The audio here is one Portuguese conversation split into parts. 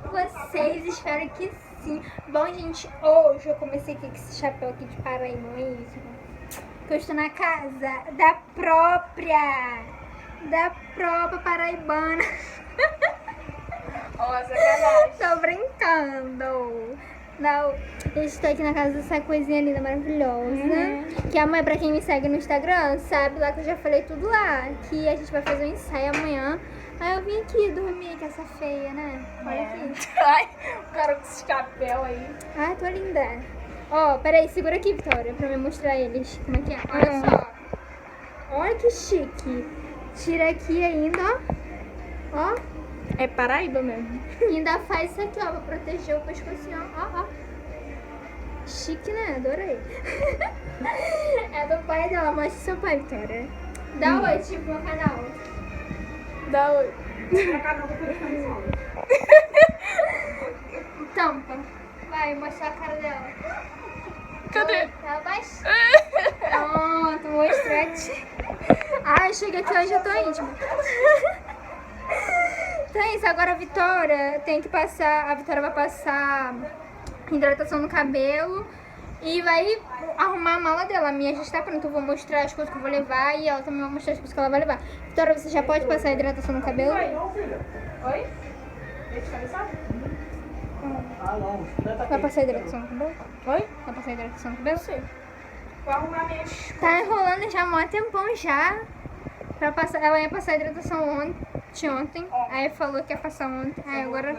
vocês, espero que sim. Bom, gente, hoje eu comecei aqui com esse chapéu aqui de Paraíba, não é isso? Que eu estou na casa da própria paraibana. Ó, sacanagem. Tô brincando. Não, eu estou aqui na casa dessa coisinha linda, maravilhosa. Que amanhã, pra quem me segue no Instagram, sabe lá que eu já falei tudo lá. Que a gente vai fazer um ensaio amanhã. Aí eu vim aqui dormir com essa feia, né? Olha aqui. Ai, o cara com esse chapéu aí. Ai, tô linda. Ó, peraí, segura aqui, Vitória, pra me mostrar eles. Como é que é? Olha só. Olha que chique. Tira aqui ainda, ó. Ó. É Paraíba mesmo. E ainda faz isso aqui, ó, pra proteger o pescocinho, ó. Chique, né? Adorei. É do pai dela. Mostra seu pai, Vitória. Dá oi, tipo, no canal. Dá oi. Tampa. Vai, mostrar a cara dela. Cadê? Tá abaixo. Pronto, mostrate. Ai, chega aqui, hoje eu tô íntima. Então é isso, agora a Vitória tem que passar, a Vitória vai passar hidratação no cabelo e vai arrumar a mala dela. A minha já está pronta, eu vou mostrar as coisas que eu vou levar e ela também vai mostrar as coisas que ela vai levar. Vitória, você já pode passar hidratação no cabelo? Oi? Deixa eu cabeçar? Vai passar hidratação no cabelo? Oi? Vai passar hidratação no cabelo? Sim. Vou arrumar minhas... Tá enrolando já há mó tempão já. Pra passar, ela ia passar hidratação ontem, aí falou que ia passar ontem, aí agora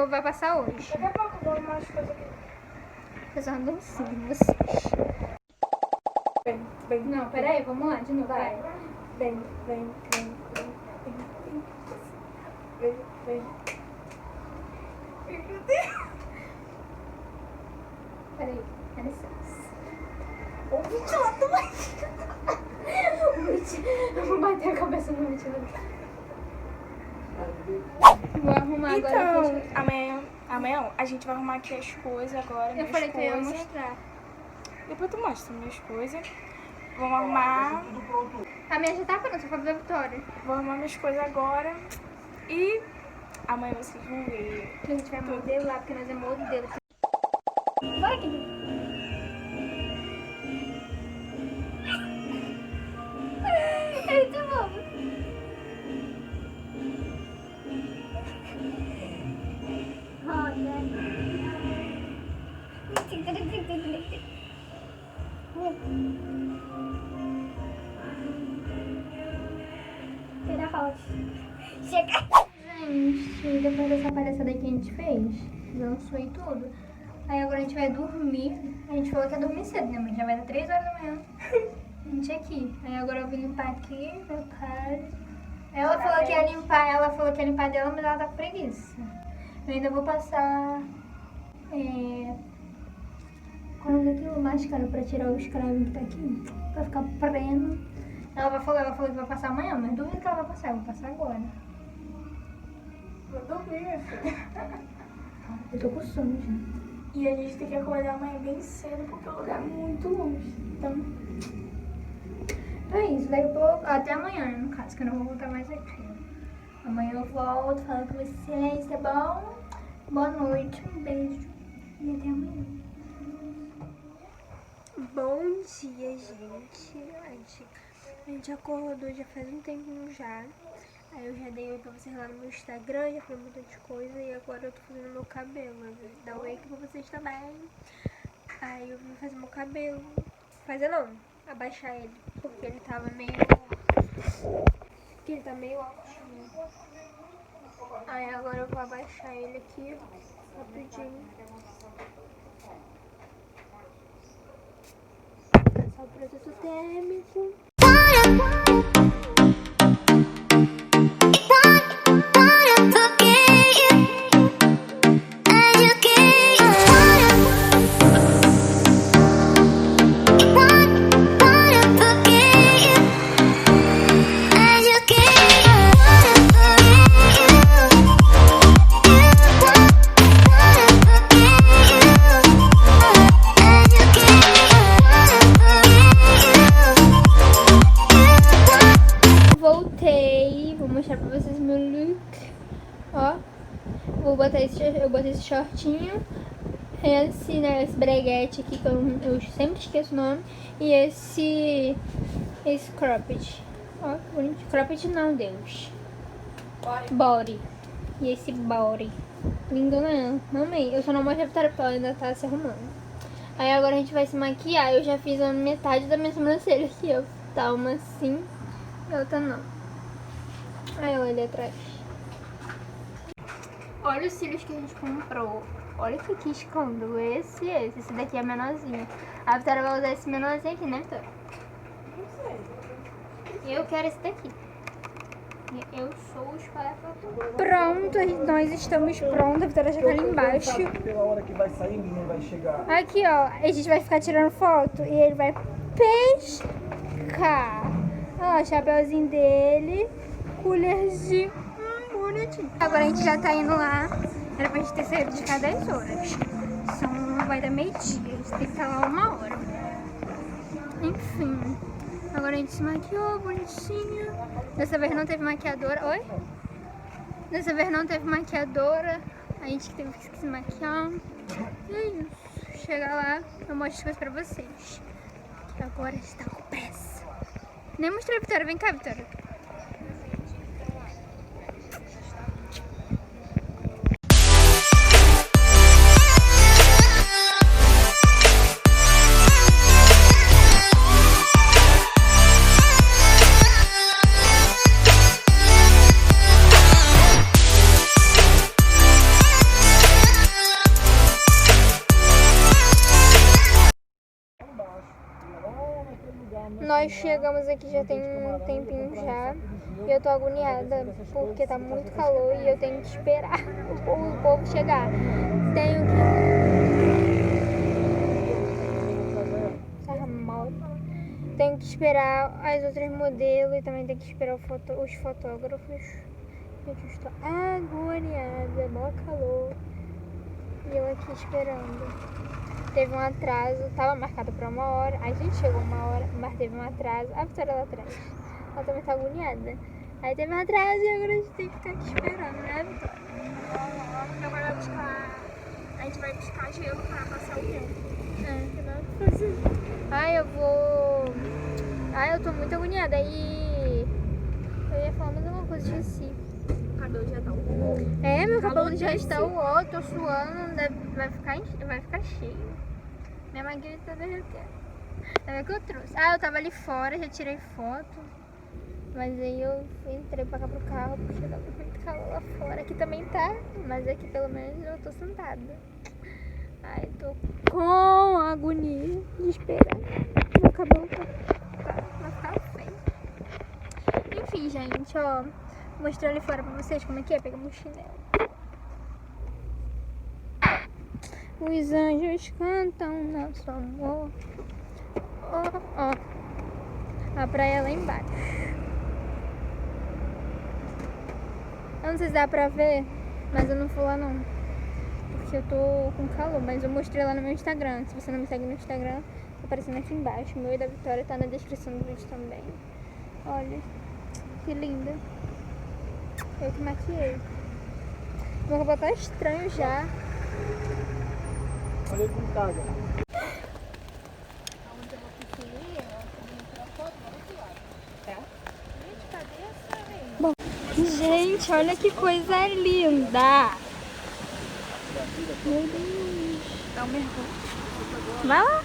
vai passar hoje. Daqui a pouco eu vou arrumar as coisas aqui. Fazer uma dancinha com vocês. Vem. Não, peraí, vamos lá, de novo, vai. Vem. Meu Deus. Peraí, dá licença. O ventilador. Eu vou bater a cabeça no ventilador. Vou arrumar agora. Então, amanhã a gente vai arrumar aqui as coisas agora. Eu falei que eu ia mostrar. Depois tu mostra minhas coisas. Vamos arrumar. A minha já tá pronta, só falta da Vitória. Vou arrumar minhas coisas agora. E amanhã vocês vão ver. Que a gente vai modelar, porque nós é modelo. Bora aqui. É muito bom. Tira a foto. Chega! Gente, depois dessa palhaçada que a gente fez, dançou e tudo. Aí agora a gente vai dormir. A gente falou que ia dormir cedo, né? Mas já vai dar 3 horas da manhã. A gente aqui. Aí agora eu vim limpar aqui, meu pai. Ela falou que ia limpar dela, mas ela tá com preguiça. Eu ainda vou passar quando aquilo máscara pra tirar o escravo que tá aqui, pra ficar preno. Ela falou que vai passar amanhã, mas duvido que ela vai passar, eu vou passar agora. Vou dormir, minha filha. Eu tô com sono já. E a gente tem que acordar amanhã bem cedo porque o lugar é muito longe. Então, É isso, daí até amanhã, no caso, que eu não vou voltar mais aqui. Amanhã eu volto, falo com vocês, tá bom? Boa noite, um beijo e até amanhã. Bom dia, gente. A gente acordou já faz um tempinho já. Aí eu já dei oi pra vocês lá no meu Instagram, já falei muita de coisa e agora eu tô fazendo meu cabelo. Dá oi aqui pra vocês também. Aí eu vim fazer meu cabelo. Fazer não, abaixar ele, porque ele tava meio... Porque ele tá meio alto. Aí agora eu vou abaixar ele aqui, rapidinho. Passar o produto térmico. vou botar eu botei esse shortinho, esse, né, esse breguete aqui que eu sempre esqueço o nome, e esse cropped. Ó, que bonito. Cropped não, Deus. Body. E esse body. Lindo, né? Amei. Eu só não mostrei pra ela, ainda tá se arrumando. Aí agora a gente vai se maquiar. Eu já fiz a metade da minha sobrancelha aqui, ó. Tá uma assim e outra não. Aí ela ali atrás. Olha os cílios que a gente comprou. Olha esse aqui, escondo. Esse. Esse daqui é menorzinho. A Vitória vai usar esse menorzinho aqui, né, Vitória? Não sei. Eu quero esse daqui. Eu sou o espalhafatoso. Pronto, nós estamos prontos. A Vitória já tá ali embaixo. Pela hora que vai sair, ninguém vai chegar. Aqui, ó. A gente vai ficar tirando foto e ele vai pescar. Ó, o chapeuzinho dele. Colherzinho. Bonitinho. Agora a gente já tá indo lá. Era pra gente ter saído de cá 10 horas. Vai dar meio-dia. A gente tem que estar lá 1 hora. Enfim. Agora a gente se maquiou, bonitinho. Dessa vez não teve maquiadora. Oi? Dessa vez não teve maquiadora. A gente teve que se maquiar. E é isso. Chega lá, eu mostro as coisas pra vocês. Que agora está com pressa. Nem mostrei a Vitória. Vem cá, Vitória. Nós chegamos aqui já tem um tempinho já e eu tô agoniada porque tá muito calor e eu tenho que esperar o povo chegar. Tenho que... Tenho que esperar as outras modelos e também tenho que esperar os fotógrafos. Gente, eu estou agoniada, mó calor e eu aqui esperando. Teve um atraso, tava marcado pra 1 hora, a gente chegou 1 hora, mas teve um atraso, a Vitória lá atrás, ela também tá agoniada. Aí teve um atraso e agora a gente tem que ficar aqui esperando, né, Vitória? Agora vai buscar. A gente vai buscar gelo pra passar o tempo. Que nada pra fazer. Eu tô muito agoniada e eu ia falar mais alguma coisa, esqueci. O cabelo já tá Meu cabelo já está uó, tô suando, vai ficar cheio. Minha maquiagem tá derretendo. Sabe o que eu trouxe? Eu tava ali fora, já tirei foto. Mas aí eu entrei pra cá pro carro porque tava muito calor lá fora. Aqui também tá, mas aqui pelo menos eu tô sentada. Ai, tô com agonia de esperar. Meu cabelo vai ficar feio. Enfim, gente, ó. Vou mostrar ali fora pra vocês como é que é. Pega meu chinelo. Os anjos cantam nosso amor. A praia lá embaixo. Eu não sei se dá pra ver, mas eu não vou lá não. Porque eu tô com calor, mas eu mostrei lá no meu Instagram. Se você não me segue no Instagram, tá aparecendo aqui embaixo. O meu e da Vitória tá na descrição do vídeo também. Olha, que linda. Eu que maquiei. Meu cabelo tá estranho já. Olha com carga. Aonde eu vou conseguir, eu vou tirar foto, vamos lá. Tá? Gente, cadê essa aí? Bom, gente, olha que coisa linda. Meu Deus. Dá um mergulho. Vai lá.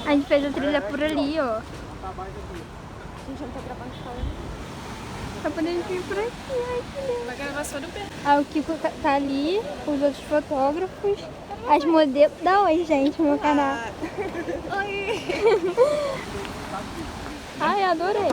A gente fez a trilha por ali, ó. A gente não tá gravando fora. Tá podendo vir por aqui, ai que lindo. Vai gravar só do pé. O Kiko tá ali, os outros fotógrafos, as modelos. Dá oi, gente, no meu canal. Oi! Ai, adorei.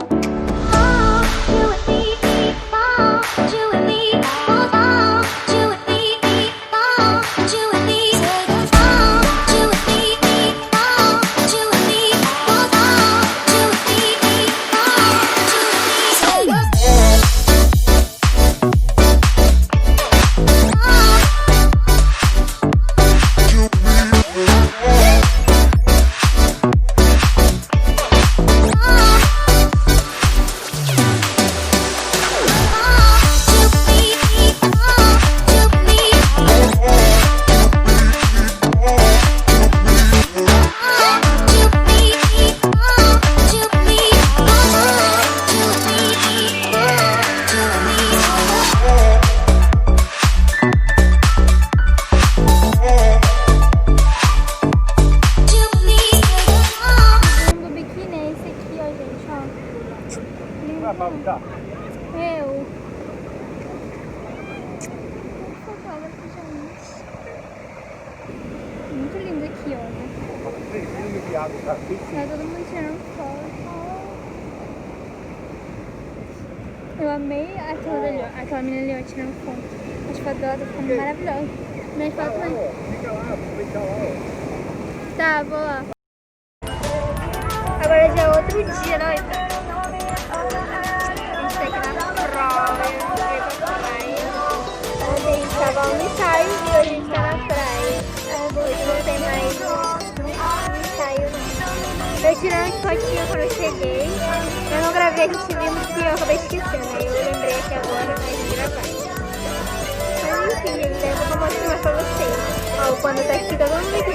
água, tá aqui. Tá todo mundo tirando foto. Eu amei aquela dali, ó. Aquela menina ali, ó, tirando foto. As fotos dela estão ficando maravilhosas. Minhas fotos também. Fica lá, aproveita lá, ó. Tá, vou lá. Agora já é outro dia, não, então. A gente tá aqui na prova, eu não sei quanto mais. Ontem a gente tava no ensaio e hoje a gente tá na praia. Hoje não tem mais ensaio, não. Eu tirando as fotinhas quando eu cheguei. Eu não gravei a gente vindo porque eu acabei esquecendo. Aí eu lembrei aqui agora, mas de gravar. Mas enfim, gente, aí eu vou mostrar pra vocês. Ó, quando tá aqui, todo mundo aqui.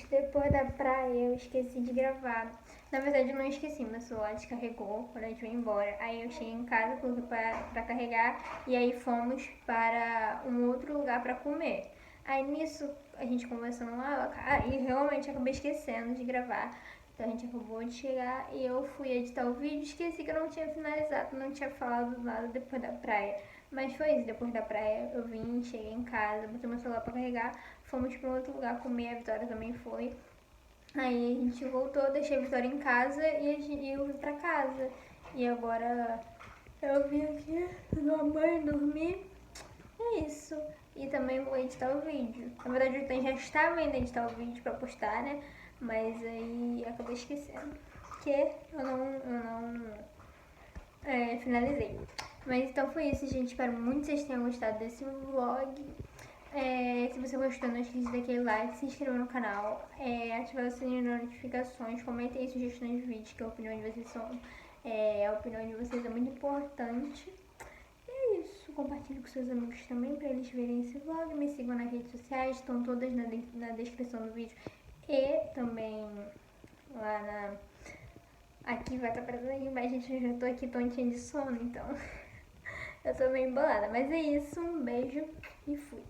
Depois da praia eu esqueci de gravar. Na verdade eu não esqueci, meu celular descarregou quando a gente foi embora. Aí eu cheguei em casa, coloquei pra carregar e aí fomos para um outro lugar pra comer. Aí nisso a gente conversando lá e realmente acabei esquecendo de gravar. Então a gente acabou de chegar e eu fui editar o vídeo, esqueci que eu não tinha finalizado, não tinha falado nada depois da praia. Mas foi isso, depois da praia eu vim, cheguei em casa, botei meu celular pra carregar, fomos pra outro lugar comer, a Vitória também foi. Aí a gente voltou, deixei a Vitória em casa e eu vim pra casa. E agora eu vim aqui, tomar banho, dormir. É isso. E também vou editar o vídeo. Na verdade eu já estava indo editar o vídeo pra postar, né? Mas aí acabei esquecendo. Que eu não finalizei. Mas então foi isso, gente. Espero muito que vocês tenham gostado desse vlog. Se você gostou, não esqueça de dar aquele like, se inscrever no canal, ativar o sininho de notificações, comentem aí sugestões de vídeos, que a opinião de vocês a opinião de vocês é muito importante. E é isso, compartilhe com seus amigos também para eles verem esse vlog, me sigam nas redes sociais, estão todas na descrição do vídeo e também lá aqui vai estar aparecendo aqui embaixo, gente, eu já tô aqui tontinha de sono, então eu tô meio embolada, mas é isso, um beijo e fui.